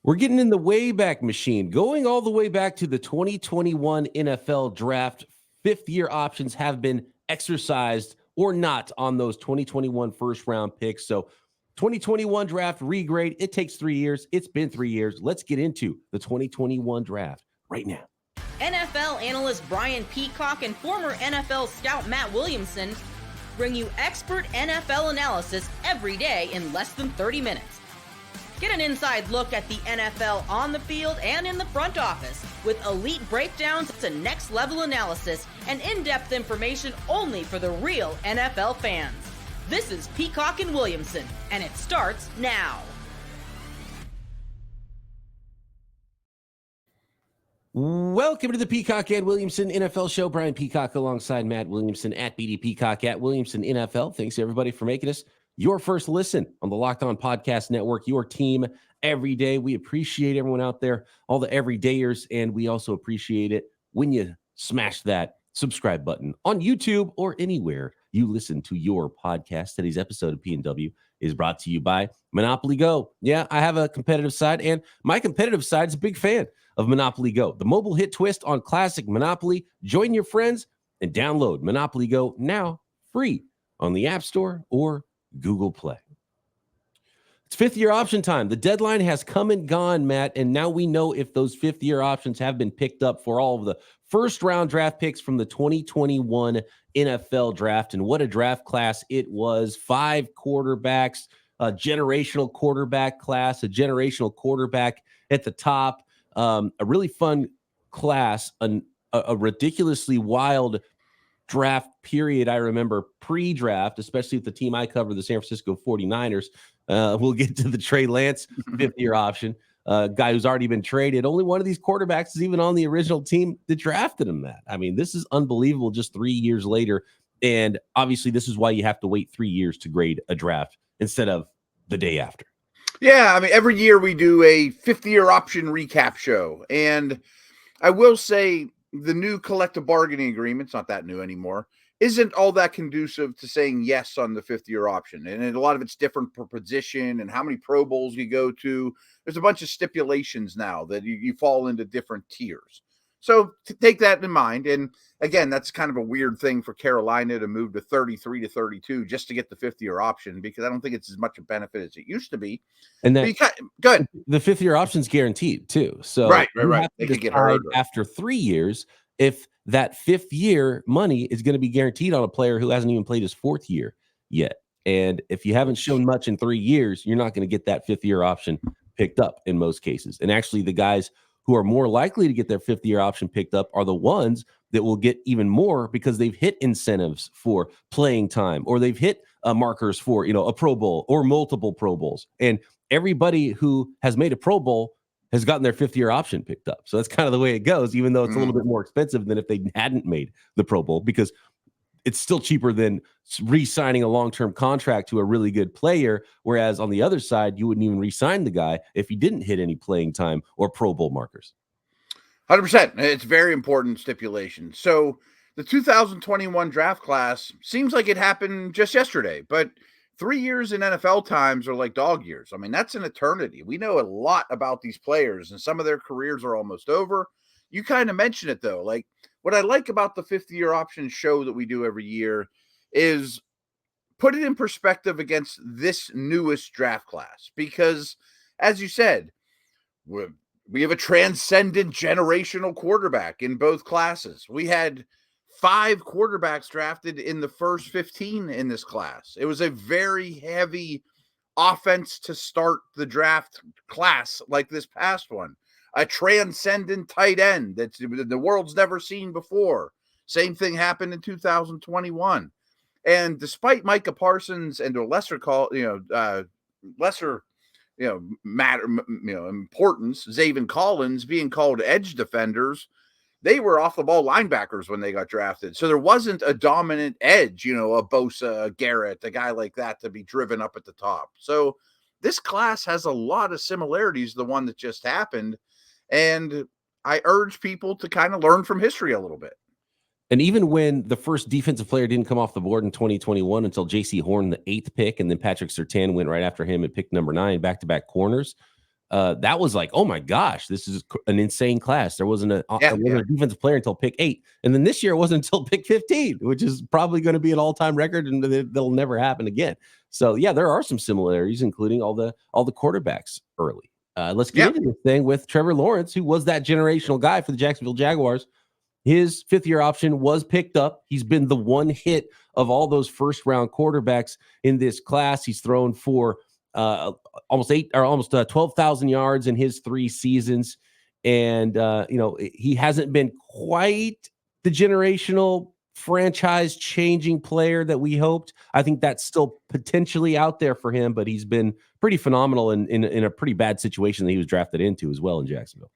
We're getting in the Wayback Machine, going all the way back to the 2021 NFL Draft. Fifth-year options have been exercised or not on those 2021 first-round picks. So 2021 Draft regrade, it takes 3 years. It's been 3 years. Let's get into the 2021 Draft right now. NFL analyst Brian Peacock and former NFL scout Matt Williamson bring you expert NFL analysis every day in less than 30 minutes. Get an inside look at the NFL on the field and in the front office with elite breakdowns to next-level analysis and in-depth information only for the real NFL fans. This is Peacock and Williamson, and it starts now. Welcome to the Peacock and Williamson NFL Show. Brian Peacock alongside Matt Williamson at BD Peacock at Williamson NFL. Thanks everybody for making us your first listen on the Locked On Podcast Network, your team every day. We appreciate everyone out there, all the everydayers, and we also appreciate it when you smash that subscribe button on YouTube or anywhere you listen to your podcast. Today's episode of P&W is brought to you by Monopoly Go. Yeah, I have a competitive side, and my competitive side is a big fan of Monopoly Go, the mobile hit twist on classic Monopoly. Join your friends and download Monopoly Go now free on the App Store or Google Play. It's fifth-year option time. The deadline has come and gone, Matt, and now we know if those fifth-year options have been picked up for all of the first-round draft picks from the 2021 NFL Draft. And what a draft class it was. 5 quarterbacks, a generational quarterback class, a generational quarterback at the top. A really fun class, a ridiculously wild draft period. I remember pre-draft, especially with the team I cover, the San Francisco 49ers. We'll get to the Trey Lance fifth-year option, guy who's already been traded. Only one of these quarterbacks is even on the original team that drafted him, Matt. I mean, this is unbelievable just 3 years later. And obviously, this is why you have to wait 3 years to grade a draft instead of the day after. Yeah, I mean, every year we do a 50-year option recap show. And I will say the new collective bargaining agreement, it's not that new anymore, isn't all that conducive to saying yes on the 50-year option. And a lot of it's different per position and how many Pro Bowls you go to. There's a bunch of stipulations now that you fall into different tiers. So to take that in mind, and again, that's kind of a weird thing for Carolina to move to 33 to 32 just to get the 50-year option, because I don't think it's as much a benefit as it used to be. And that, go ahead. The fifth-year option is guaranteed too. So right. They could get hurt after 3 years if that fifth year money is going to be guaranteed on a player who hasn't even played his fourth year yet. And if you haven't shown much in 3 years, you're not going to get that fifth-year option picked up in most cases. And actually, the guys who are more likely to get their fifth-year option picked up are the ones that will get even more because they've hit incentives for playing time, or they've hit markers for, a Pro Bowl or multiple Pro Bowls. And everybody who has made a Pro Bowl has gotten their fifth-year option picked up. So that's kind of the way it goes, even though it's a little bit more expensive than if they hadn't made the Pro Bowl, because it's still cheaper than re-signing a long-term contract to a really good player. Whereas on the other side, you wouldn't even re-sign the guy if he didn't hit any playing time or Pro Bowl markers. 100%. It's very important stipulation. So the 2021 draft class seems like it happened just yesterday, but 3 years in NFL times are like dog years. I mean, that's an eternity. We know a lot about these players, and some of their careers are almost over. You kind of mentioned it, though. Like, what I like about the 50-year option show that we do every year is put it in perspective against this newest draft class. Because, as you said, we have a transcendent generational quarterback in both classes. We had 5 quarterbacks drafted in the first 15 in this class. It was a very heavy offense to start the draft class like this past one. A transcendent tight end that the world's never seen before. Same thing happened in 2021. And despite Micah Parsons and to a lesser importance, Zaven Collins being called edge defenders, they were off the ball linebackers when they got drafted. So there wasn't a dominant edge, a Bosa, a Garrett, a guy like that to be driven up at the top. So this class has a lot of similarities to the one that just happened. And I urge people to kind of learn from history a little bit. And even when the first defensive player didn't come off the board in 2021 until J.C. Horn, the 8th pick, and then Patrick Surtain went right after him at pick number 9, back-to-back corners, that was like, oh my gosh, this is an insane class. There wasn't a defensive player until pick 8, and then this year it wasn't until pick 15, which is probably going to be an all-time record, and that'll never happen again. So yeah, there are some similarities, including all the quarterbacks early. Let's get into this thing with Trevor Lawrence, who was that generational guy for the Jacksonville Jaguars. His 5th-year option was picked up. He's been the one hit of all those first-round quarterbacks in this class. He's thrown for almost 12,000 yards in his 3 seasons. And, he hasn't been quite the generational franchise-changing player that we hoped. I think that's still potentially out there for him, but he's been pretty phenomenal in a pretty bad situation that he was drafted into as well in Jacksonville.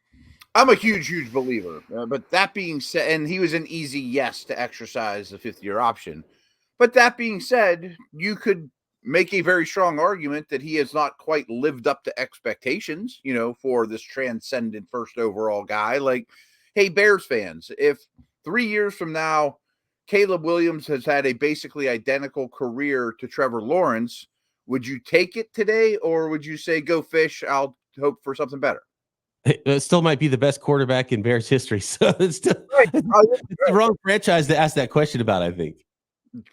I'm a huge believer. But that being said, and he was an easy yes to exercise the 5th-year option. But that being said, you could make a very strong argument that he has not quite lived up to expectations, for this transcendent first overall guy. Like, hey, Bears fans, if 3 years from now, Caleb Williams has had a basically identical career to Trevor Lawrence, would you take it today, or would you say, go fish, I'll hope for something better? It still might be the best quarterback in Bears history. So it's still it's the wrong franchise to ask that question about, I think.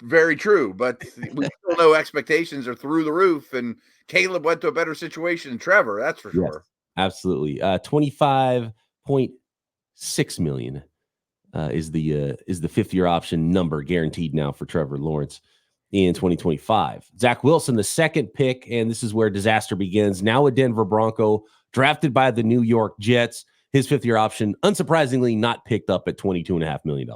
Very true, but we still know expectations are through the roof, and Caleb went to a better situation than Trevor. That's for sure. Absolutely. $25.6 million is the 5th-year option number guaranteed now for Trevor Lawrence in 2025. Zach Wilson, the 2nd pick, and this is where disaster begins. Now a Denver Bronco, drafted by the New York Jets. His 5th-year option, unsurprisingly, not picked up at $22.5 million.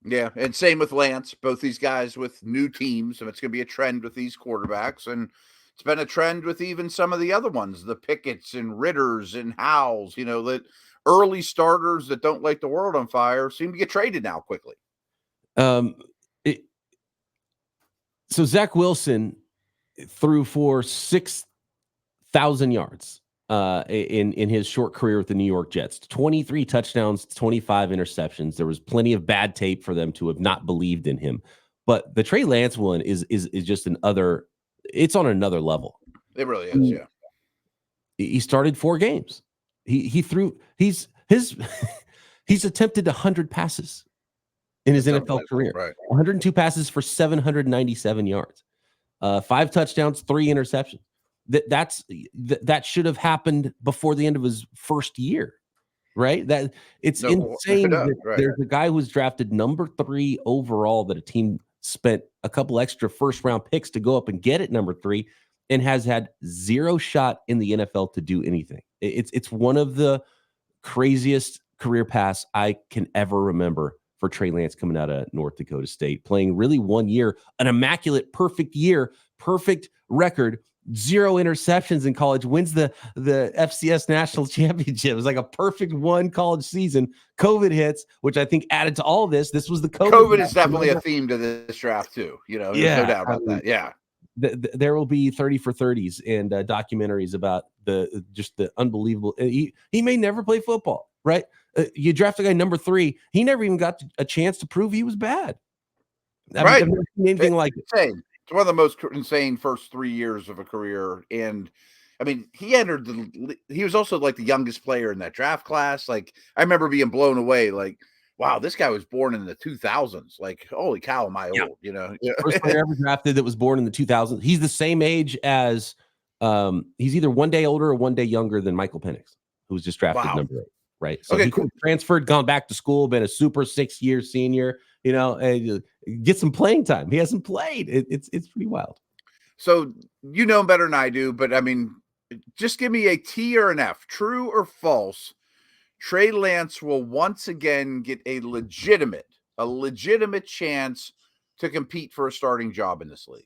Yeah, and same with Lance. Both these guys with new teams, and it's going to be a trend with these quarterbacks, and it's been a trend with even some of the other ones, the Pickett's and Ritters and Howells, that early starters that don't light the world on fire seem to get traded now quickly. So Zach Wilson threw for 6,000 yards in his short career with the New York Jets. 23 touchdowns, 25 interceptions. There was plenty of bad tape for them to have not believed in him. But the Trey Lance one is just it's on another level. It really is, yeah. He started 4 games. He's attempted 100 passes in his NFL career. Right. 102 passes for 797 yards. 5 touchdowns, 3 interceptions. That should have happened before the end of his first year, right? That it's insane. There's a guy who was drafted number 3 overall that a team spent a couple extra first-round picks to go up and get at number 3, and has had 0 shot in the NFL to do anything. It's one of the craziest career paths I can ever remember for Trey Lance coming out of North Dakota State, playing really 1 year, an immaculate, perfect year, perfect record. 0 interceptions in college, wins the FCS national championship. It was like a perfect 1 college season. COVID hits, which I think added to all this. This was the COVID is definitely a theme to this draft too. There's no doubt about that. Yeah. There will be 30 for 30s and documentaries about the unbelievable. He may never play football, right? You draft a guy number 3. He never even got a chance to prove he was bad. Right. I've never seen anything like it. It's one of the most insane first 3 years of a career. And I mean, he was also like the youngest player in that draft class. Like, I remember being blown away. Like, wow, this guy was born in the 2000s. Like, holy cow, am I old? First player ever drafted that was born in the 2000s. He's the same age as he's either 1 day older or 1 day younger than Michael Penix, who was just drafted number 8. Right. So he cool. Transferred, gone back to school, been a super 6-year senior, and get some playing time. He hasn't played. It's pretty wild. So better than I do, but I mean, just give me a T or an F, true or false. Trey Lance will once again get a legitimate chance to compete for a starting job in this league.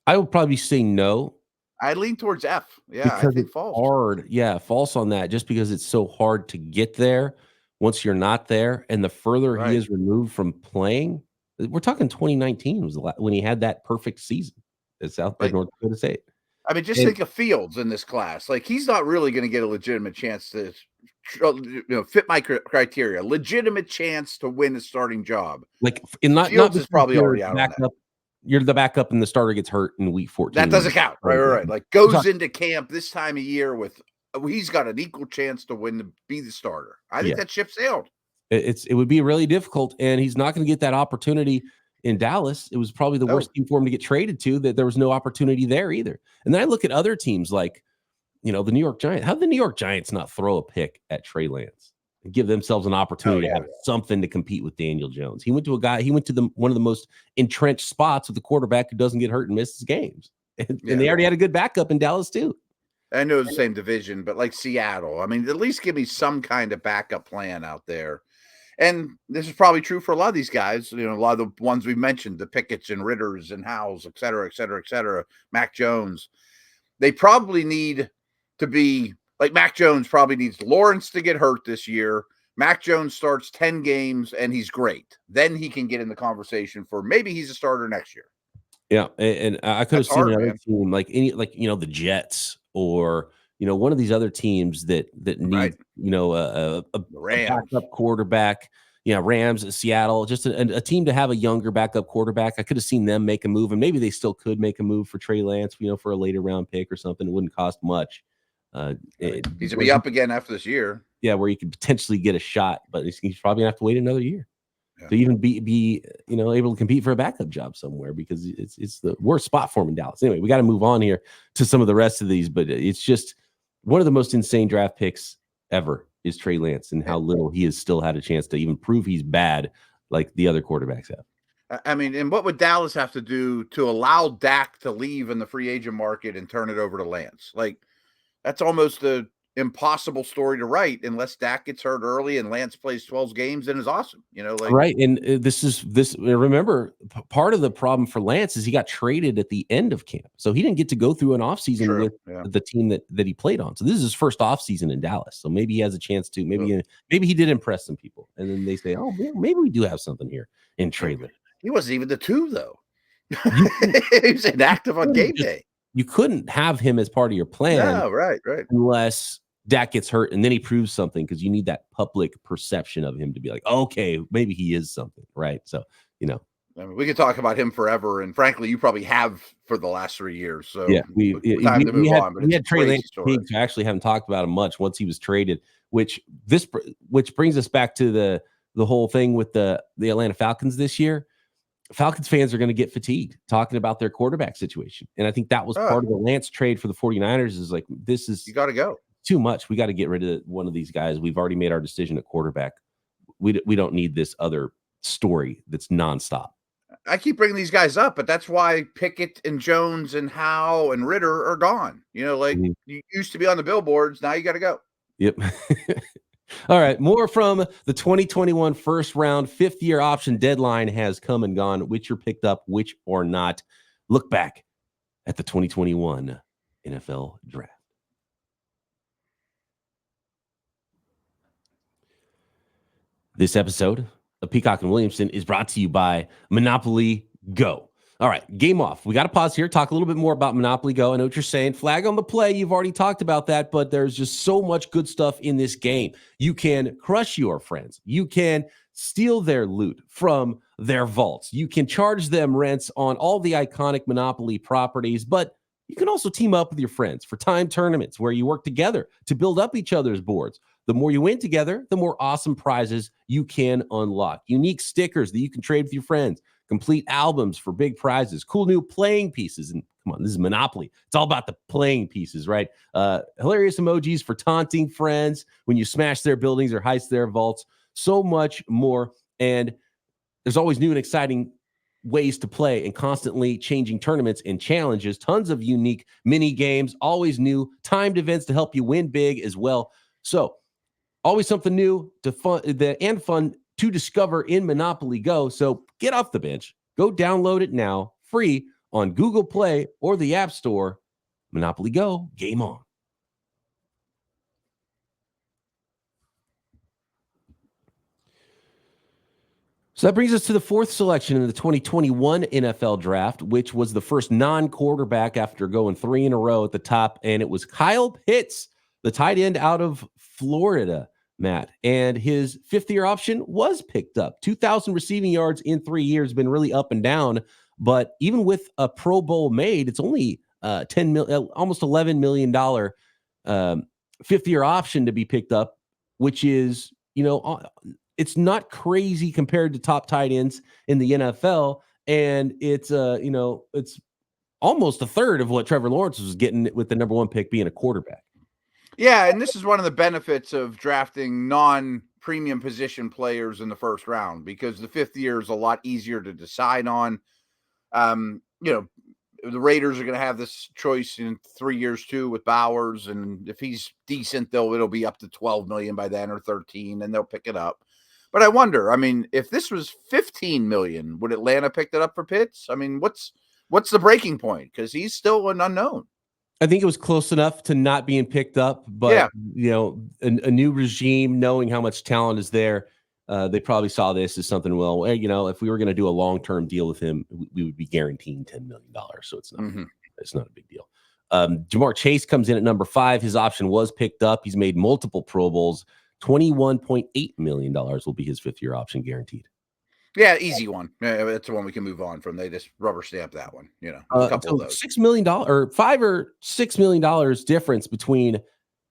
I would probably say no. I lean towards F. Yeah, because I think false. Hard. Yeah, false on that, just because it's so hard to get there once you're not there. And the further he is removed from playing, we're talking 2019 was when he had that perfect season at North Dakota State. I mean, think of Fields in this class. Like, he's not really going to get a legitimate chance to fit my criteria. Legitimate chance to win a starting job. Like, Fields is probably already out on that. you're the backup and the starter gets hurt in week 14. That doesn't count. Right. Like goes into camp this time of year with he's got an equal chance to be the starter. I think that ship sailed. It would be really difficult, and he's not going to get that opportunity in Dallas. It was probably the worst team for him to get traded to, that there was no opportunity there either. And then I look at other teams like, the New York Giants. How did the New York Giants not throw a pick at Trey Lance and give themselves an opportunity to have something to compete with Daniel Jones? He went to one of the most entrenched spots with the quarterback who doesn't get hurt and misses games. And they already had a good backup in Dallas too. I know it's the same division, but like Seattle, I mean, at least give me some kind of backup plan out there. And this is probably true for a lot of these guys, a lot of the ones we mentioned, the Pickett's and Ritters and Howells, et cetera, et cetera, et cetera, Mac Jones. They probably need to be like Mac Jones probably needs Lawrence to get hurt this year. Mac Jones starts 10 games and he's great. Then he can get in the conversation for maybe he's a starter next year. Yeah. And I could have seen another team like the Jets or, one of these other teams that need, a backup quarterback. Rams, Seattle, just a team to have a younger backup quarterback. I could have seen them make a move, and maybe they still could make a move for Trey Lance, for a later round pick or something. It wouldn't cost much. He's gonna be up again after this year. Yeah, where you could potentially get a shot, but he's probably gonna have to wait another year to even be able to compete for a backup job somewhere, because it's the worst spot for him in Dallas. Anyway, we got to move on here to some of the rest of these, but it's just one of the most insane draft picks ever is Trey Lance, and how little he has still had a chance to even prove he's bad like the other quarterbacks have. I mean, and what would Dallas have to do to allow Dak to leave in the free agent market and turn it over to Lance? Like, that's almost a impossible story to write unless Dak gets hurt early and Lance plays 12 games and is awesome. Right. And remember, part of the problem for Lance is he got traded at the end of camp. So he didn't get to go through an offseason with the team that he played on. So this is his first offseason in Dallas. So maybe he has a chance to, maybe he did impress some people. And then they say, oh, maybe we do have something here in Trey Lance. He wasn't even the 2 though. He was inactive on game day. You couldn't have him as part of your plan. No, right. Unless Dak gets hurt and then he proves something, because you need that public perception of him to be like, okay, maybe he is something, right? So, I mean, we could talk about him forever, and frankly, you probably have for the last 3 years. So we had Trey Lance, who actually haven't talked about him much once he was traded, which brings us back to the whole thing with the Atlanta Falcons this year. Falcons fans are going to get fatigued talking about their quarterback situation. And I think that was part of the Lance trade for the 49ers, is like, you got to go too much. We got to get rid of one of these guys. We've already made our decision at quarterback. We don't need this other story that's nonstop. I keep bringing these guys up, but that's why Pickett and Jones and Howe and Ritter are gone. You used to be on the billboards. Now you got to go. Yep. All right, more from the 2021 first round, 5th-year option deadline has come and gone. Which are picked up, which or not. Look back at the 2021 NFL Draft. This episode of Peacock and Williamson is brought to you by Monopoly Go. All right, game off. We got to pause here, talk a little bit more about Monopoly Go. I know what you're saying. Flag on the play. You've already talked about that, but there's just so much good stuff in this game. You can crush your friends. You can steal their loot from their vaults. You can charge them rents on all the iconic Monopoly properties, but you can also team up with your friends for time tournaments where you work together to build up each other's boards. The more you win together, the more awesome prizes you can unlock. Unique stickers that you can trade with your friends. Complete albums for big prizes, cool new playing pieces. And come on, this is Monopoly. It's all about the playing pieces, right? Hilarious emojis for taunting friends when you smash their buildings or heist their vaults. So much more. And there's always new and exciting ways to play and constantly changing tournaments and challenges. Tons of unique mini games, always new timed events to help you win big as well. So always something new and fun to discover in Monopoly Go. So get off the bench. Go download it now, free on Google Play or the App Store. Monopoly Go, game on. So that brings us to the 4th selection in the 2021 NFL Draft, which was the first non-quarterback after going 3 in a row at the top, and it was Kyle Pitts, the tight end out of Florida, Matt. And his 5th-year option was picked up. 2,000 receiving yards in 3 years, been really up and down But even with a Pro Bowl made, it's only almost $11 million fifth-year option to be picked up, which is, it's not crazy compared to top tight ends in the NFL. And it's, it's almost a third of what Trevor Lawrence was getting with the number one pick being a quarterback. Yeah, and this is one of the benefits of drafting non-premium position players in the first round, because the fifth year is a lot easier to decide on. The Raiders are going to have this choice in 3 years too with Bowers, and if he's decent, it'll be up to 12 million by then, or 13, and they'll pick it up. But I wonder, if this was 15 million, would Atlanta pick it up for Pitts? What's the breaking point? Because he's still an unknown. I think it was close enough to not being picked up, but a new regime, knowing how much talent is there, they probably saw this as something. Well, if we were going to do a long-term deal with him, we would be guaranteeing $10 million. So it's not a big deal. Jamar Chase comes in at number 5. His option was picked up. He's made multiple Pro Bowls. $21.8 million will be his fifth-year option guaranteed. Yeah, easy one. That's the one we can move on from. They just rubber stamp that one. A couple of those. $6 million or $5 or $6 million difference between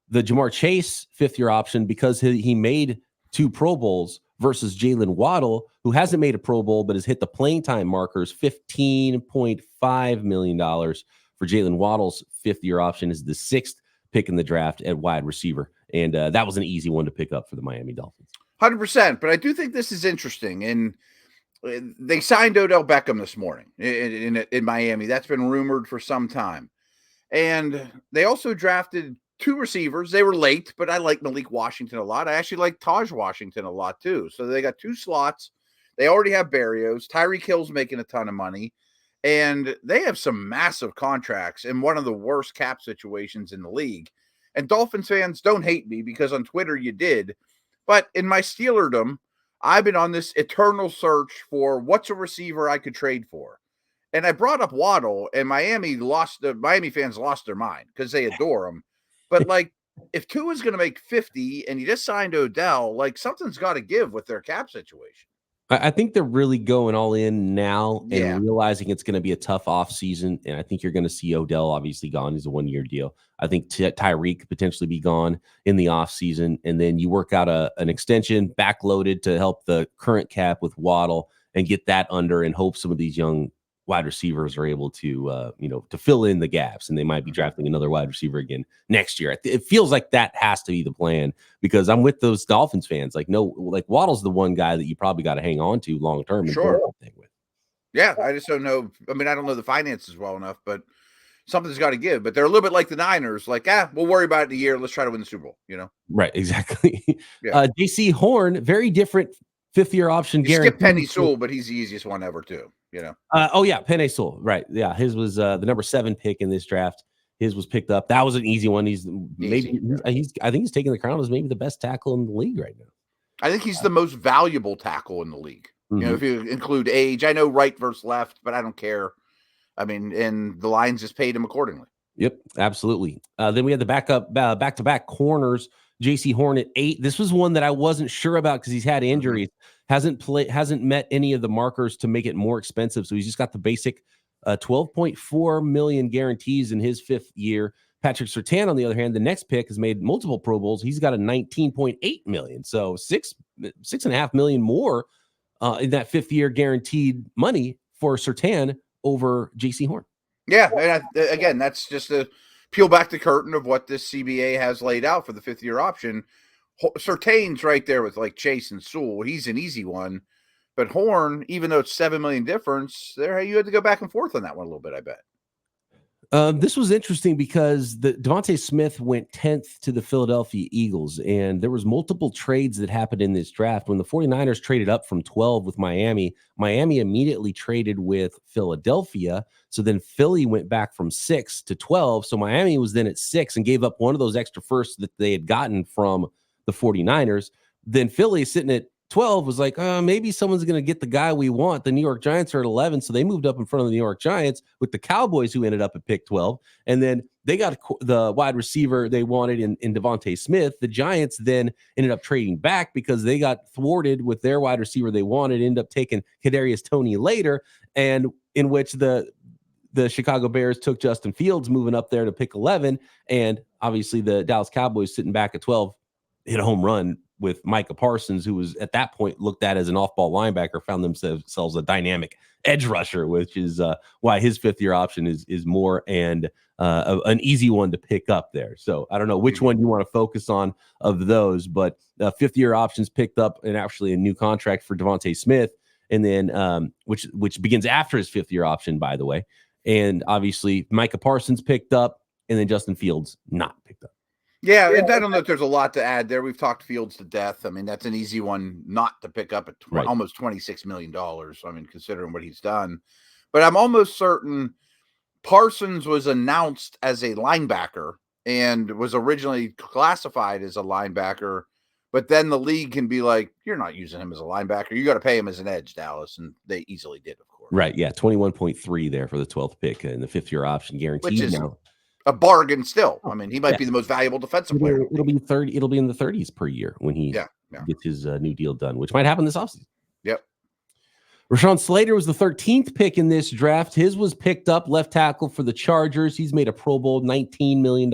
the Jamar Chase fifth-year option, because he made 2 Pro Bowls, versus Jalen Waddle, who hasn't made a Pro Bowl but has hit the playing time markers. $15.5 million for Jalen Waddle's fifth-year option, is the 6th pick in the draft at wide receiver. And that was an easy one to pick up for the Miami Dolphins. 100%. But I do think this is interesting. And they signed Odell Beckham this morning in Miami. That's been rumored for some time. And they also drafted 2 receivers. They were late, but I like Malik Washington a lot. I actually like Taj Washington a lot too. So they got 2 slots. They already have Berrios. Tyreek Hill's making a ton of money. And they have some massive contracts in one of the worst cap situations in the league. And Dolphins fans, don't hate me, because on Twitter you did. But in my Steelerdom, I've been on this eternal search for what's a receiver I could trade for. And I brought up Waddle, and Miami fans lost their mind because they adore him. But if Tua is going to make 50 and you just signed Odell, something's got to give with their cap situation. I think they're really going all in now and realizing it's going to be a tough offseason. And I think you're going to see Odell obviously gone. He's a 1-year deal. I think Tyreek could potentially be gone in the offseason. And then you work out an extension backloaded to help the current cap with Waddle and get that under, and hope some of these young wide receivers are able to, to fill in the gaps, and they might be drafting another wide receiver again next year. It feels like that has to be the plan, because I'm with those Dolphins fans. Waddle's the one guy that you probably got to hang on to long term. Sure. Yeah, I just don't know. I don't know the finances well enough, but something's got to give. But they're a little bit like the Niners. We'll worry about it in a year. Let's try to win the Super Bowl. Right? Exactly. Yeah. JC Horn, very different fifth-year option guarantee. Skip Penny Sewell, but he's the easiest one ever too. Penny Sewell, right? Yeah, his was the number 7 pick in this draft. His was picked up. That was an easy one. I think he's taking the crown as maybe the best tackle in the league right now. I think he's the most valuable tackle in the league. If you include age. I know right versus left, but I don't care. And the Lions just paid him accordingly. Yep, absolutely. Then we had the back-to-back corners. JC Horn at 8. This was one that I wasn't sure about because he's had injuries. Hasn't met any of the markers to make it more expensive. So he's just got the basic $12.4 million guarantees in his 5th year. Patrick Surtain, on the other hand, the next pick, has made multiple Pro Bowls. He's got a $19.8 million. So $6.5 million more in that 5th year guaranteed money for Surtain over JC Horn. Yeah. And again, that's just a peel back the curtain of what this CBA has laid out for the 5th year option. Surtain's right there with Chase and Sewell. He's an easy one. But Horn, even though it's $7 million difference, you had to go back and forth on that one a little bit, I bet. This was interesting because Devontae Smith went 10th to the Philadelphia Eagles, and there was multiple trades that happened in this draft. When the 49ers traded up from 12 with Miami immediately traded with Philadelphia. So then Philly went back from 6 to 12. So Miami was then at 6 and gave up one of those extra firsts that they had gotten from the 49ers. Then Philly, sitting at 12, was like, maybe someone's going to get the guy we want. The New York Giants are at 11, so they moved up in front of the New York Giants with the Cowboys, who ended up at pick 12. And then they got the wide receiver they wanted in Devontae Smith. The Giants then ended up trading back because they got thwarted with their wide receiver they wanted, ended up taking Kadarius Toney later. And in which the Chicago Bears took Justin Fields moving up there to pick 11. And obviously the Dallas Cowboys sitting back at 12 hit a home run with Micah Parsons, who was at that point looked at as an off-ball linebacker, found themselves a dynamic edge rusher, which is why his fifth-year option is more and an easy one to pick up there. So I don't know which one you want to focus on of those, but fifth-year options picked up and actually a new contract for Devontae Smith, and then which begins after his fifth-year option, by the way. And obviously Micah Parsons picked up, and then Justin Fields not picked up. Yeah, and I don't know if there's a lot to add there. We've talked Fields to death. I mean, that's an easy one not to pick up at almost $26 million. I mean, considering what he's done. But I'm almost certain Parsons was announced as a linebacker and was originally classified as a linebacker. But then the league can be like, you're not using him as a linebacker. You got to pay him as an edge, Dallas. And they easily did, of course. Right, yeah, 21.3 there for the 12th pick and the fifth-year option guaranteed. Which is a bargain still. I mean, he might be the most valuable defensive player. It'll be in the 30s per year when he gets his new deal done, which might happen this offseason. Yep. Rashawn Slater was the 13th pick in this draft. His was picked up, left tackle for the Chargers. He's made a Pro Bowl, $19 million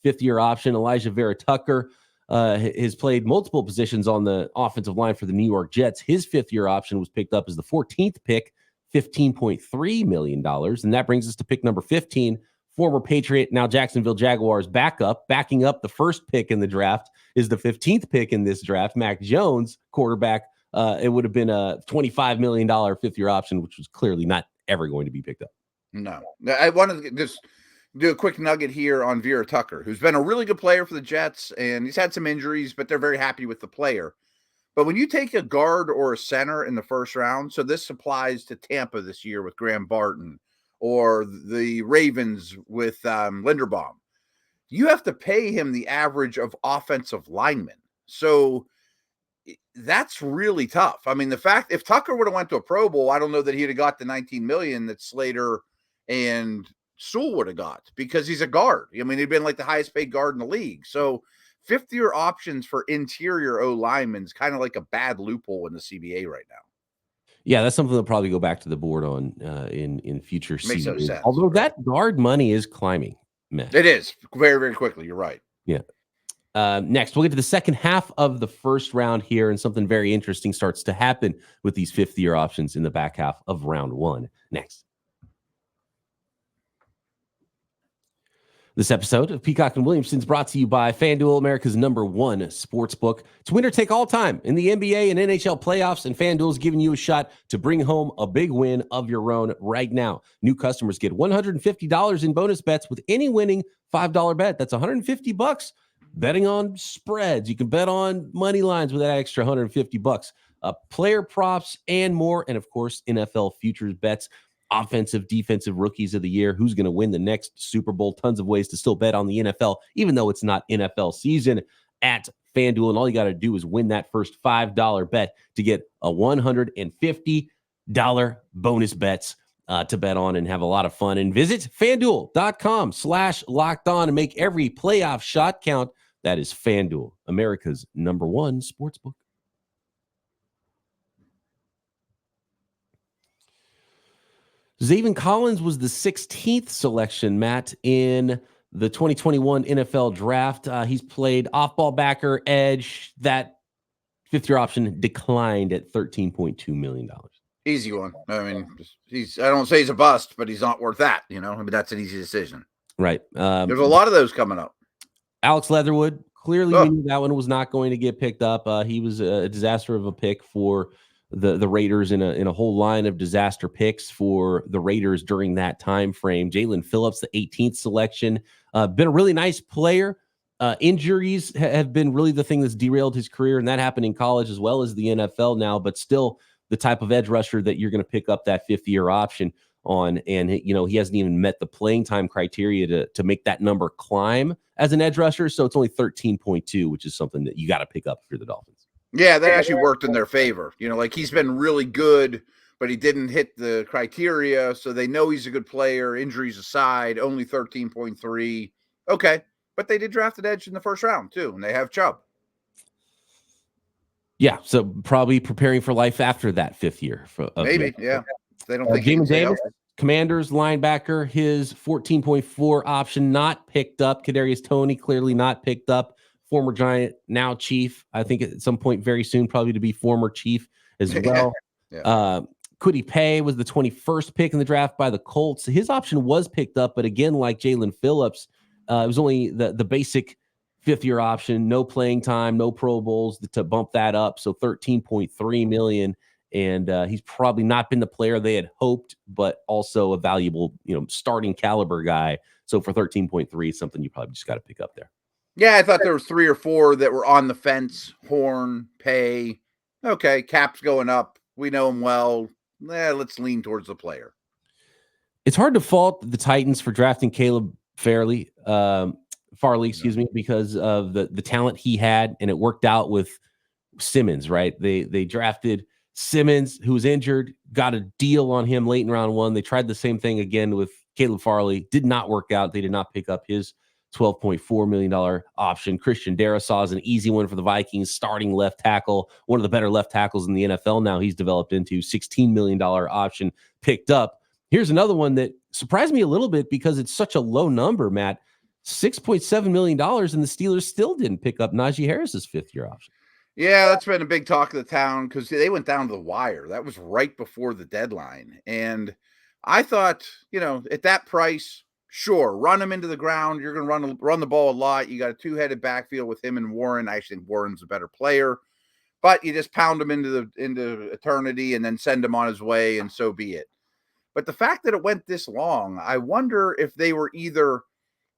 fifth-year option. Elijah Vera Tucker has played multiple positions on the offensive line for the New York Jets. His fifth-year option was picked up as the 14th pick, $15.3 million. And that brings us to pick number 15, former Patriot, now Jacksonville Jaguars backing up the first pick in the draft is the 15th pick in this draft, Mac Jones, quarterback. It would have been a $25 million fifth-year option, which was clearly not ever going to be picked up. No. I wanted to just do a quick nugget here on Vera Tucker, who's been a really good player for the Jets, and he's had some injuries, but they're very happy with the player. But when you take a guard or a center in the first round, so this applies to Tampa this year with Graham Barton, or the Ravens with Linderbaum, you have to pay him the average of offensive linemen. So that's really tough. I mean, the fact if Tucker would have went to a Pro Bowl, I don't know that he'd have got the $19 million that Slater and Sewell would have got, because he's a guard. I mean, he'd been like the highest paid guard in the league. So fifth-year options for interior O linemen is kind of like a bad loophole in the CBA right now. Yeah, that's something they'll probably go back to the board on in future seasons. No sense, although that guard money is climbing, man. It is very, very quickly. You're right. Yeah. Next, we'll get to the second half of the first round here, and something very interesting starts to happen with these fifth-year options in the back half of round one. Next. This episode of Peacock and Williamson is brought to you by FanDuel, America's #1 sportsbook. It's winner take all time in the NBA and NHL playoffs, and FanDuel is giving you a shot to bring home a big win of your own right now. New customers get $150 in bonus bets with any winning $5 bet. That's $150 betting on spreads. You can bet on money lines with that extra $150. Player props and more, and of course, NFL futures bets. Offensive, defensive rookies of the year, who's going to win the next Super Bowl, tons of ways to still bet on the NFL, even though it's not NFL season at FanDuel. And all you got to do is win that first $5 bet to get a $150 bonus bets to bet on and have a lot of fun. And visit FanDuel.com/lockedon and make every playoff shot count. That is FanDuel, America's #1 sportsbook. Zaven Collins was the 16th selection, Matt, in the 2021 NFL draft. He's played off-ball backer, edge. That fifth-year option declined at $13.2 million. Easy one. I mean, I don't say he's a bust, but he's not worth that. I mean, that's an easy decision. Right. There's a lot of those coming up. Alex Leatherwood, clearly we knew that one was not going to get picked up. He was a disaster of a pick for the Raiders in a whole line of disaster picks for the Raiders during that time frame. Jalen Phillips, the 18th selection, been a really nice player. Injuries have been really the thing that's derailed his career, and that happened in college as well as the NFL now, but still the type of edge rusher that you're going to pick up that fifth-year option on. And, he hasn't even met the playing time criteria to make that number climb as an edge rusher. So it's only 13.2, which is something that you got to pick up if you're the Dolphins. Yeah, that actually worked in their favor. Like he's been really good, but he didn't hit the criteria. So they know he's a good player. Injuries aside, only 13.3. Okay. But they did draft an edge in the first round too. And they have Chubb. Yeah. So probably preparing for life after that fifth year. Maybe. Yeah. They don't think he Jamin can stay Davis, healthy. Commanders linebacker, his 14.4 option not picked up. Kadarius Toney clearly not picked up. Former Giant, now Chief. I think at some point very soon, probably to be former Chief as well. Yeah. Kwity Paye was the 21st pick in the draft by the Colts. His option was picked up, but again, like Jalen Phillips, it was only the basic fifth-year option, no playing time, no Pro Bowls to bump that up. So $13.3 million. And he's probably not been the player they had hoped, but also a valuable, starting caliber guy. So for 13.3, something you probably just got to pick up there. Yeah, I thought there was 3 or 4 that were on the fence. Horn, Pay. Okay, Cap's going up. We know him well. Let's lean towards the player. It's hard to fault the Titans for drafting Caleb Farley, because of the talent he had, and it worked out with Simmons, right? They drafted Simmons, who was injured, got a deal on him late in round 1. They tried the same thing again with Caleb Farley. Did not work out. They did not pick up his $12.4 million option. Christian Darrisaw is an easy one for the Vikings, starting left tackle, one of the better left tackles in the NFL now. He's developed into $16 million option picked up. Here's another one that surprised me a little bit because it's such a low number, Matt. $6.7 million, and the Steelers still didn't pick up Najee Harris's fifth-year option. Yeah, that's been a big talk of the town because they went down to the wire. That was right before the deadline. And I thought, at that price, sure, run him into the ground. You're going to run the ball a lot. You got a two-headed backfield with him and Warren. I think Warren's a better player. But you just pound him into eternity and then send him on his way, and so be it. But the fact that it went this long, I wonder if they were either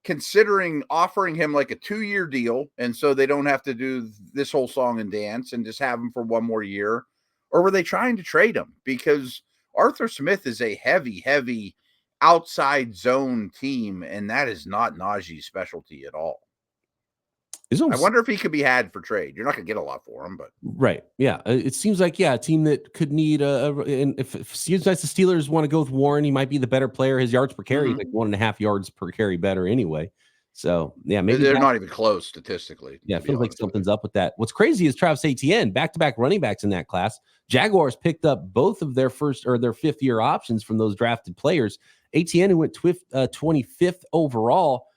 considering offering him like a 2-year deal, and so they don't have to do this whole song and dance and just have him for 1 more year, or were they trying to trade him? Because Arthur Smith is a heavy outside zone team, and that is not Najee's specialty at all. I wonder if he could be had for trade. You're not going to get a lot for him, but right, yeah, it seems like a team that could need and if it seems like the Steelers want to go with Warren, he might be the better player. His yards per carry is like 1.5 yards per carry better anyway. So yeah, maybe they're not even close statistically. Yeah, it feels like something's up with that. What's crazy is Travis Etienne, back-to-back running backs in that class. Jaguars picked up both of their first or their fifth-year options from those drafted players. Etienne, who went 25th overall,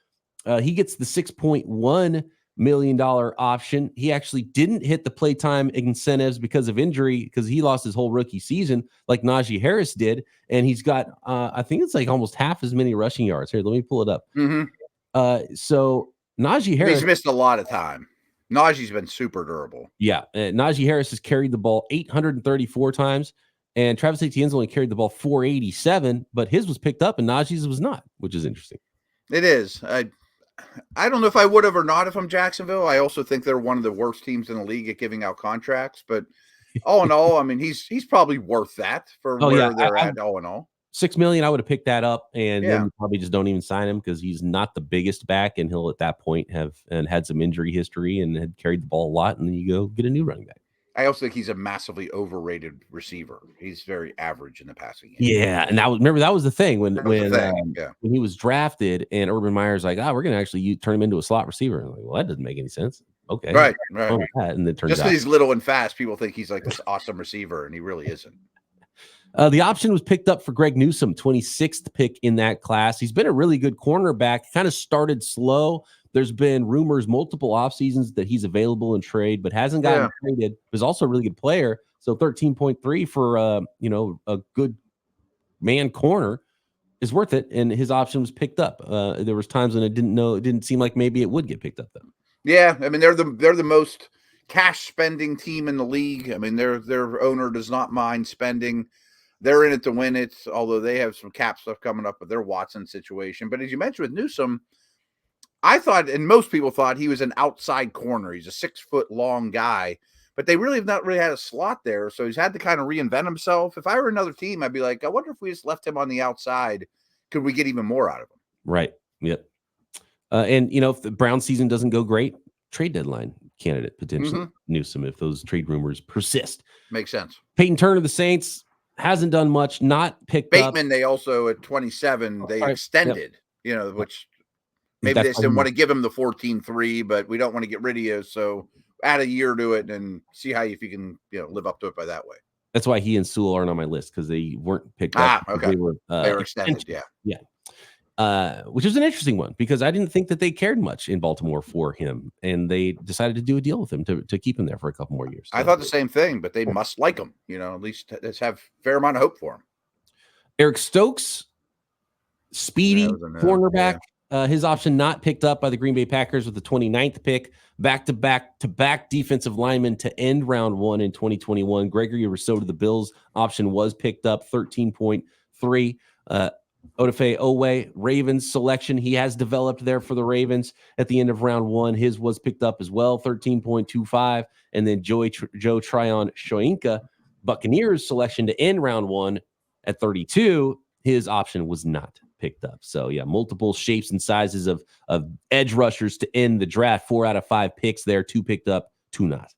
he gets the $6.1 million option. He actually didn't hit the playtime incentives because of injury, because he lost his whole rookie season like Najee Harris did, and he's got I think it's like almost half as many rushing yards. Here, let me pull it up. So Najee Harris, he's missed a lot of time. Najee's been super durable. Yeah, Najee Harris has carried the ball 834 times, and Travis Etienne's only carried the ball 487, but his was picked up and Najee's was not, which is interesting. It is. I don't know if I would have or not if I'm Jacksonville. I also think they're one of the worst teams in the league at giving out contracts. But all in all, I mean, he's probably worth that for where they're at. All in all, $6 million, I would have picked that up, and then you probably just don't even sign him because he's not the biggest back, and he'll at that point have had some injury history and had carried the ball a lot, and then you go get a new running back. I also think he's a massively overrated receiver. He's very average in the passing game. Yeah, and that was the thing when he was drafted, and Urban Meyer's like, we're going to actually turn him into a slot receiver. I'm like, well, that doesn't make any sense. Okay, right. And then turns just because he's little and fast, people think he's like this awesome receiver, and he really isn't. The option was picked up for Greg Newsome, 26th pick in that class. He's been a really good cornerback. Kind of started slow. There's been rumors multiple off seasons that he's available in trade, but hasn't gotten traded. He's also a really good player. So 13.3 for a good man corner is worth it. And his option was picked up. There was times when it didn't seem like maybe it would get picked up though. Yeah, I mean they're the most cash spending team in the league. I mean their owner does not mind spending. They're in it to win it, although they have some cap stuff coming up with their Watson situation. But as you mentioned with Newsome, I thought, and most people thought, he was an outside corner. He's a 6-foot long guy, but they really have not really had a slot there. So he's had to kind of reinvent himself. If I were another team, I'd be like, I wonder if we just left him on the outside, could we get even more out of him? Right. Yep. And if the Brown season doesn't go great, trade deadline candidate potentially Newsome if those trade rumors persist. Makes sense. Peyton Turner, the Saints, hasn't done much. Not picked up. Bateman, they also at 27, they extended. Which. Maybe they just didn't want to give him the 14-3, but we don't want to get rid of you. So add a year to it and see if you can, live up to it by that way. That's why he and Sewell aren't on my list, because they weren't picked up. Okay. They were extended, yeah. Which is an interesting one, because I didn't think that they cared much in Baltimore for him, and they decided to do a deal with him to keep him there for a couple more years. I thought the same thing, but they must like him. At least let's have a fair amount of hope for him. Eric Stokes, speedy cornerback. His option not picked up by the Green Bay Packers with the 29th pick. Back-to-back defensive lineman to end round 1 in 2021. Gregory Rousseau to the Bills option was picked up, 13.3. Odafe Owe, Ravens selection. He has developed there for the Ravens at the end of round 1. His was picked up as well, 13.25. And then Joe Tryon Shoyinka, Buccaneers selection to end round 1 at 32. His option was not picked up. So multiple shapes and sizes of edge rushers to end the draft. 4 out of 5 picks there, 2 picked up, 2 not.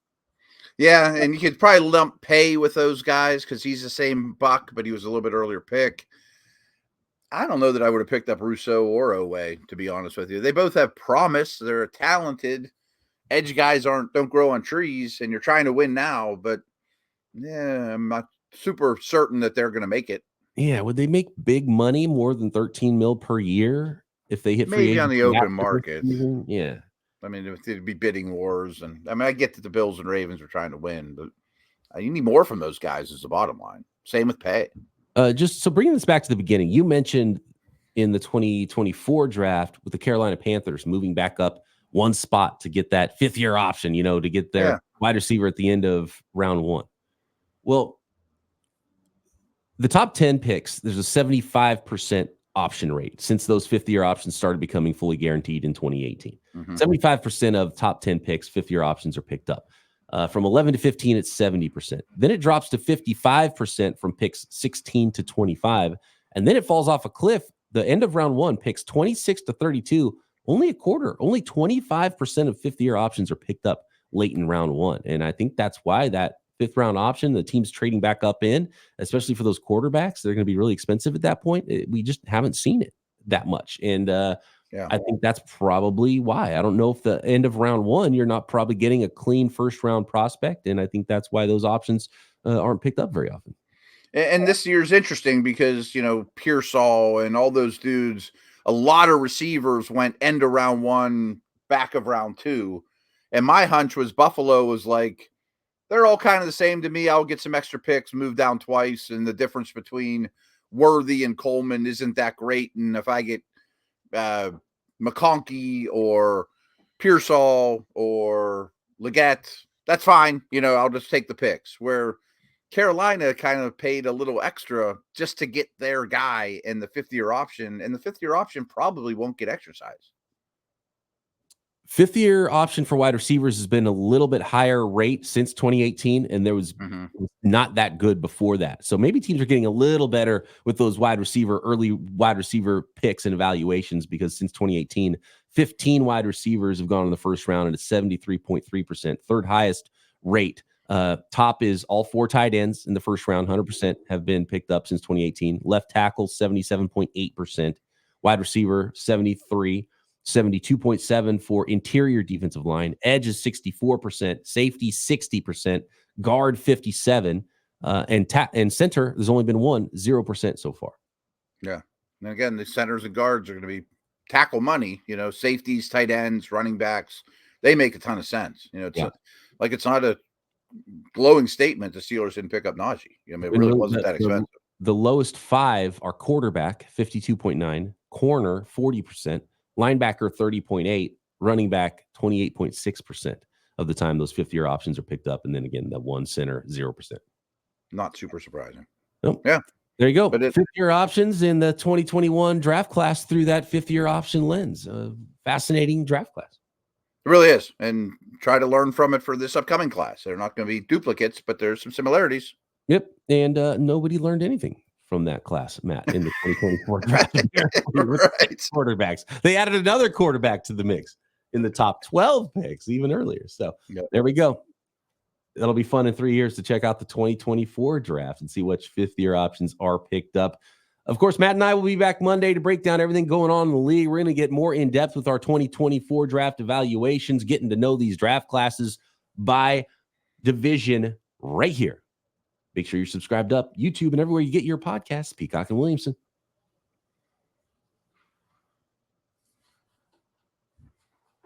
Yeah, and you could probably lump Pay with those guys because he's the same Buck, but he was a little bit earlier pick. I don't know that I would have picked up Rousseau or Owe, to be honest with you. They both have promise. They're talented. Edge guys don't grow on trees, and you're trying to win now, but I'm not super certain that they're going to make it. Yeah, would they make big money, more than $13 million per year, if they hit maybe on the open market? Yeah. I mean, it'd be bidding wars, and I get that the Bills and Ravens are trying to win, but you need more from those guys is the bottom line. Same with Pay. Just so bringing this back to the beginning, you mentioned in the 2024 draft with the Carolina Panthers moving back up one spot to get that 5th-year option, to get their wide receiver at the end of round 1. Well, the top 10 picks, there's a 75% option rate since those 5th-year options started becoming fully guaranteed in 2018. 75% of top 10 picks, 5th-year options are picked up. From 11 to 15, it's 70%. Then it drops to 55% from picks 16 to 25. And then it falls off a cliff. The end of round 1, picks 26 to 32, only a quarter. Only 25% of 5th-year options are picked up late in round 1. And I think that's why that 5th round option, the team's trading back up in, especially for those quarterbacks, they're going to be really expensive at that point. We just haven't seen it that much. And I think that's probably why. I don't know if the end of round 1, you're not probably getting a clean 1st round prospect. And I think that's why those options aren't picked up very often. And this year's interesting because, Pearsall and all those dudes, a lot of receivers went end of round 1, back of round 2. And my hunch was Buffalo was like, they're all kind of the same to me. I'll get some extra picks, move down twice. And the difference between Worthy and Coleman isn't that great. And if I get McConkey or Pearsall or Leggett, that's fine. I'll just take the picks. Where Carolina kind of paid a little extra just to get their guy in the 5th-year option, and the 5th-year option probably won't get exercised. 5th-year option for wide receivers has been a little bit higher rate since 2018, and there was not that good before that. So maybe teams are getting a little better with those early wide receiver picks and evaluations, because since 2018, 15 wide receivers have gone in the 1st round, and it's 73.3%, 3rd highest rate. Top is all 4 tight ends in the 1st round, 100% have been picked up since 2018. Left tackle, 77.8%. Wide receiver, 73%. 72.7% for interior defensive line. Edge is 64%, safety 60%, guard 57%, and center, there's only been 0% so far. Yeah. And again, the centers and guards are going to be tackle money, safeties, tight ends, running backs. They make a ton of sense. It's not a glowing statement the Steelers didn't pick up Najee. It really wasn't that expensive. The lowest 5 are quarterback, 52.9%, corner, 40%, linebacker 30.8%, running back 28.6% of the time those 5th-year options are picked up. And then again, the one center, 0%. Not super surprising. Nope. Yeah. There you go. 5th-year options in the 2021 draft class through that 5th-year option lens. Fascinating draft class. It really is. And try to learn from it for this upcoming class. They're not going to be duplicates, but there's some similarities. Yep. And nobody learned anything from that class, Matt, in the 2024 draft. Right. Quarterbacks. They added another quarterback to the mix in the top 12 picks even earlier. So There we go. That'll be fun in 3 years to check out the 2024 draft and see which 5th-year options are picked up. Of course, Matt and I will be back Monday to break down everything going on in the league. We're going to get more in depth with our 2024 draft evaluations, getting to know these draft classes by division right here Make sure you're subscribed up YouTube and everywhere you get your podcasts. Peacock and Williamson.